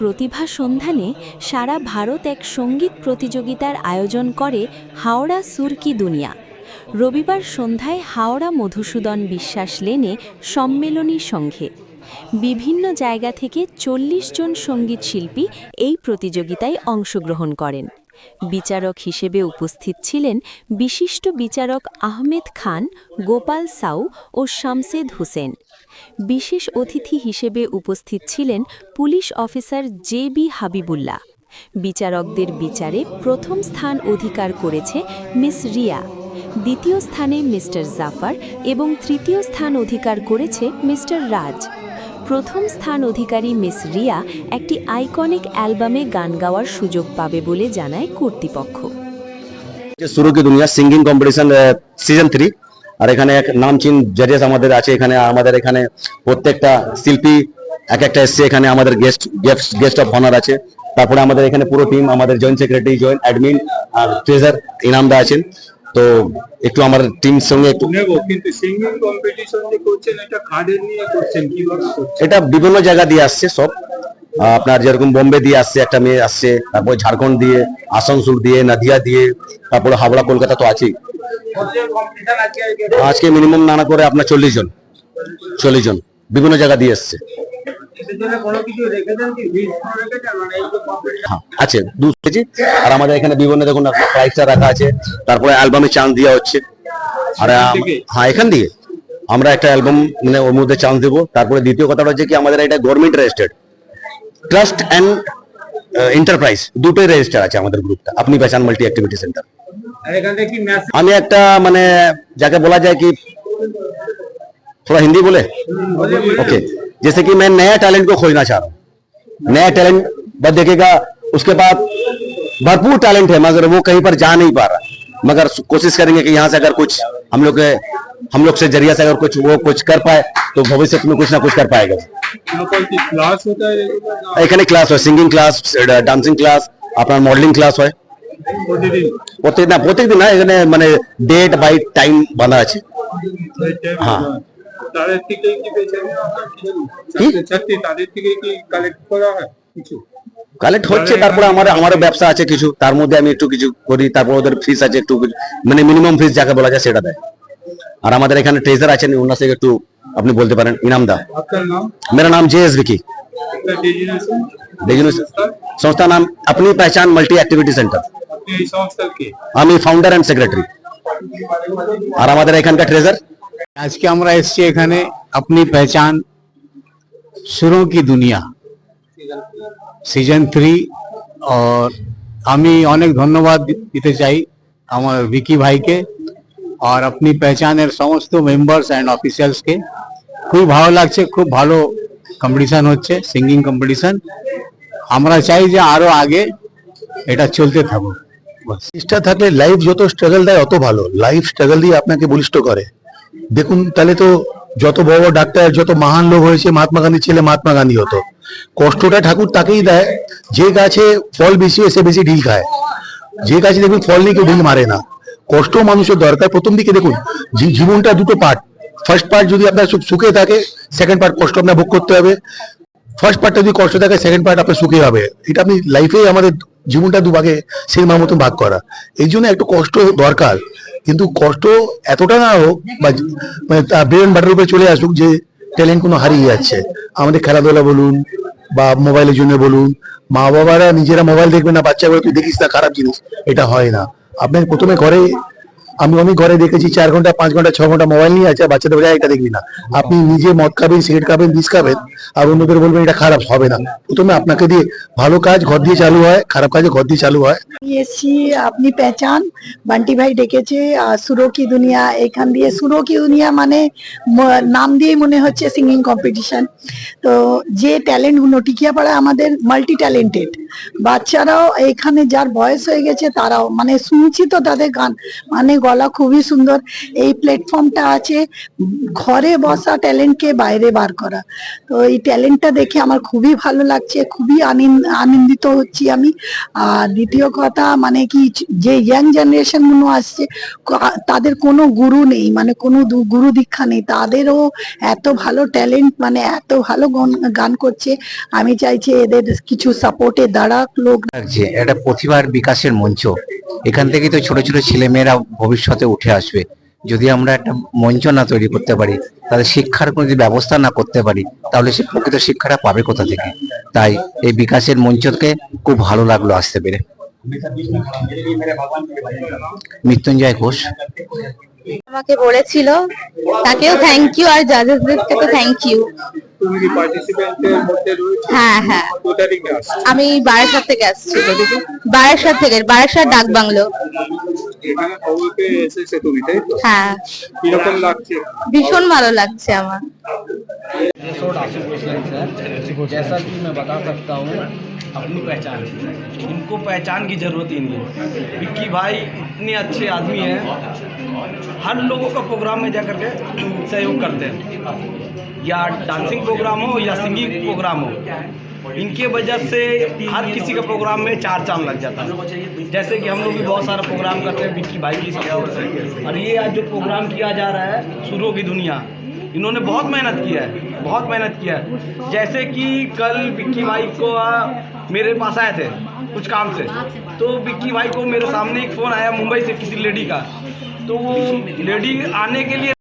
প্রতিভা সন্ধানে সারা ভারত এক সঙ্গীত প্রতিযোগিতার আয়োজন করে হাওড়া সুর কি দুনিয়া। রবিবার সন্ধ্যায় হাওড়া মধুসূদন বিশ্বাস লেনে সম্মেলনী সংঘে বিভিন্ন জায়গা থেকে ৪০ জন সঙ্গীত শিল্পী এই প্রতিযোগিতায় অংশগ্রহণ করেন। বিচারক হিসেবে উপস্থিত ছিলেন বিশিষ্ট বিচারক আহমেদ খান, গোপাল সাউ ও শামসেদ হোসেন। বিশেষ অতিথি হিসেবে উপস্থিত ছিলেন পুলিশ অফিসার জে.বি. হাবিবুল্লাহ। বিচারকদের বিচারে প্রথম স্থান অধিকার করেছে মিস রিয়া, দ্বিতীয় স্থানে মিস্টার জাফর এবং তৃতীয় স্থান অধিকার করেছে মিস্টার রাজ। প্রথম স্থান অধিকারী মিস রিয়া একটি আইকনিক অ্যালবামে গান গাওয়ার সুযোগ পাবে বলে জানায় কর্তৃপক্ষ। শুরু কি দুনিয়া সিঙ্গিং কম্পিটিশন সিজন 3 আর এখানে এক নামচিন জাজেস আমাদের আছে। এখানে আমাদের এখানে প্রত্যেকটা শিল্পী এক একটা এসছে। এখানে আমাদের গেস্ট অফ অনার আছে। তারপরে আমাদের এখানে পুরো টিম, আমাদের জয়েন্ট সেক্রেটারি, জয়েন্ট অ্যাডমিন আর ট্রেজার ইনামদা আছেন। তো একটু আমার টিম সঙ্গে একটু কিন্তু সিঙ্গিং কম্পিটিশন যে করছেন এটা খাদের নিয়ে করছেন, কিভাবে করছেন? এটা বিভিন্ন জায়গা দিয়ে আসছে সব। আপনার যেরকম বোম্বে দিয়ে আসছে একটা মেয়ে আসছে, তারপরে ঝাড়খণ্ড দিয়ে, আসানসোল দিয়ে, নদিয়া দিয়ে, তারপরে হাওড়া, কলকাতা তো আছেই। আজকে মিনিমাম নানা করে আপনার 40 জন বিভিন্ন জায়গা দিয়ে এসছে। আছে 2 কেজি। আর আমাদের এখানে বিভিন্ন দেখুন প্রাইসটা রাখা আছে। তারপরে অ্যালবামে চান্স দেওয়া হচ্ছে। আর হ্যাঁ, এখান দিয়ে আমরা একটা অ্যালবাম মানে ওর মধ্যে চান্স দেবো। তারপরে দ্বিতীয় কথাটা হচ্ছে কি আমাদের এটা government registered trust and enterprise, দুটোই রেজিস্টার আছে আমাদের গ্রুপটা, আপনি पहचान मल्टी एक्टिविटी सेंटर। আমি একটা মানে যাকে বলা যায় কি थोड़ा हिंदी बोले ओके, जैसे कि मैं नया टैलेंट को खोजना चाह रहा हूँ। नया टैलेंट बस देखेगा, उसके बाद भरपूर टैलेंट है मगर वो कहीं पर जा नहीं पा रहा। मगर कोशिश करेंगे कि यहाँ से अगर कुछ हम लोग से जरिया से अगर कुछ वो कुछ कर पाए तो भविष्य में कुछ ना कुछ कर पाएगा। ক্লাস होता है এখানে ক্লাস হয়, সিঙ্গিং ক্লাস, ডান্সিং ক্লাস, আপনার মডেলিং ক্লাস হয় প্রত্যেকদিন না। এখানে মানে ডেট বাই টাইম বাঁধা আছে। হ্যাঁ, তাদের থেকে কি পেয়েছেন? তাদের থেকে কি কালেক্ট করা হয়? কিছু কালেক্ট হচ্ছে। তারপরে আমারও ব্যবসা আছে কিছু, তার মধ্যে আমি একটু কিছু করি। তারপর ওদের ফিস আছে একটু, মানে মিনিমাম ফিস যাকে বলা যায় সেটা দেয়। আর আমাদের এখানে ট্রেজার আছেন, ওনার থেকে একটু আপনি বলতে পারেন। ইনামদা। আপনার নাম? मेरा नाम JS विकी। संस्था नाम अपनी पहचान मल्टी एक्टिविटी सेंटर। আমি ফাউন্ডার এন্ড সেক্রেটারি। আর আমাদের এখানকার ট্রেজার। আজকে আমরা এসেছি এখানে अपनी पहचान सुरों की दुनिया সিজন 3। और আমি অনেক ধন্যবাদ দিতে চাই আমার विकी ভাইকে আর अपनी पहचाনের সমস্ত মেম্বার্স এন্ড অফিসিয়ালসকে। খুব ভালো লাগছে, খুব ভালো কম্পিটিশন হচ্ছে, সিঙ্গিং কম্পিটিশন। আমরা চাই যে আরো আগে এটা চলতে থাকুক। চেষ্টা থাকলে লাইফ যত স্ট্রাগল দেয় অত ভালো। লাইফ স্ট্রাগল দিয়ে আপনাকে বলিষ্ঠ করে। দেখুন তাহলে তো যত বড় বড় ডাক্তার, যত মহান লোক হয়েছে, মহাত্মা গান্ধীর ছেলে মহাত্মা গান্ধী হতো। কষ্টটা ঠাকুর তাকেই দেয় যে গাছে ফল বেশি হয় সে বেশি ঢিল খায়। যে গাছে দেখুন ফল নেই কেউ ঢিল মারে না। কষ্ট মানুষের দরকার। প্রথম দিকে দেখুন জীবনটা দুটো পার্ট। ফার্স্ট পার্ট যদি আপনার সুখে থাকে, সেকেন্ড পার্ট কষ্ট আপনার ভোগ করতে হবে। ফার্স্ট পার্টটা যদি কষ্ট থাকে, সেকেন্ড পার্ট আপনার সুখে হবে। এটা আপনি লাইফে আমাদের জীবনটা দুভাগে সিনেমার মতন ভাগ করা। এই জন্য একটু কষ্ট দরকার, কিন্তু কষ্ট এতটা না হোক বা ব্রেন বাটার উপরে চলে আসুক যে ট্যালেন্ট কোনো হারিয়ে যাচ্ছে। আমাদের খেলাধুলা বলুন বা মোবাইলের জন্য বলুন, মা বাবারা নিজেরা মোবাইল দেখবে না, বাচ্চাগুলো তুই দেখিস না, খারাপ জিনিস, এটা হয় না। আপনার প্রথমে ঘরে, আমি অনেক ঘরে দেখেছি 4 ঘন্টা 5 ঘন্টা 6 ঘন্টা মোবাইল নিয়ে আছে, বাচ্চাদের বলে এটা দেখবি না। আপনি নিজে মদ খাবেন, সিগারেট খাবেন, বিষ খাবেন, আর অন্যদের বলবেন এটা খারাপ, হবে না। প্রথমে আপনাকে দিয়ে ভালো কাজ ঘর দিয়ে চালু হয়, খারাপ কাজে ঘর দিয়ে চালু হয়। এসছি আপনি পেহচান, বান্টি ভাই ডেকেছে সুরো কি দুনিয়া। এখান দিয়ে সুরো কি দুনিয়া মানে নাম দিয়ে মনে হচ্ছে সিঙ্গিং কম্পিটিশন। তো যে ট্যালেন্ট গুলো টিকিয়াপাড়া আমাদের মাল্টি ট্যালেন্টেড বাচ্চারাও এখানে যার বয়স হয়ে গেছে তারাও মানে শুনছি তো তাদের গান মানে গলা খুবই সুন্দর। এই প্ল্যাটফর্মটা আছে ঘরে বসা ট্যালেন্টকে বাইরে বার করা। তো এই ট্যালেন্টটা দেখে আমার খুবই ভালো লাগছে, খুবই আনন্দিত হচ্ছি আমি। আর দ্বিতীয় কথা মানে কি, যে ইয়াং জেনারেশন গুলো আসছে তাদের কোনো গুরু নেই, মানে কোনো গুরু দীক্ষা নেই, তাদেরও এত ভালো ট্যালেন্ট, মানে এত ভালো গান করছে। আমি চাইছি এদের কিছু সাপোর্টে দাঁড়াক লোক। লাগছে একটা প্রতিভার বিকাশের মঞ্চ। এখান থেকে তো ছোট ছোট ছেলেমেয়েরা ভবিষ্যতে উঠে আসবে। যদি আমরা একটা মঞ্চ না তৈরি করতে পারি, তাহলে শিক্ষার কোনো যদি ব্যবস্থা না করতে পারি, তাহলে সে প্রকৃত শিক্ষাটা পাবে কোথা থেকে? তাই এই বিকাশের মঞ্চকে খুব ভালো লাগলো আসতে পেরে। মৃত্যুঞ্জয় ঘোষ। আমাকে বলেছিল, তাকেও থ্যাংক ইউ, আর জাজেসদেরকে তো থ্যাংক ইউ। তুমি কি পার্টিসিপেন্টের মধ্যে রয়েছে? হ্যাঁ হ্যাঁ, কোথা থেকে আসছো? আমি বারাসাত থেকে আসছি। বারাসাত ডাক বাংলো। এখানে খবর পেয়ে এসেছে তুমি, তাই তো? হ্যাঁ, কিরকম লাগছে? ভীষণ ভালো লাগছে আমার। जैसा कि मैं बता सकता हूँ, अपनी पहचान, इनको पहचान की जरूरत ही नहीं है। विक्की भाई इतने अच्छे आदमी हैं, हर लोगों का प्रोग्राम में जाकर के सहयोग करते हैं, या डांसिंग प्रोग्राम हो या सिंगिंग प्रोग्राम हो। इनके वजह से हर किसी का प्रोग्राम में 4 चांद लग जाता है। जैसे कि हम लोग भी बहुत सारा प्रोग्राम करते हैं विक्की भाई की सपोर्ट से, और ये आज जो प्रोग्राम किया जा रहा है सुरों की दुनिया, इन्होंने बहुत मेहनत किया है, बहुत मेहनत किया है। जैसे कि कल विक्की भाई को मेरे पास आए थे कुछ काम से, तो विक्की भाई को मेरे सामने एक फ़ोन आया मुंबई से किसी लेडी का, तो वो लेडी आने के लिए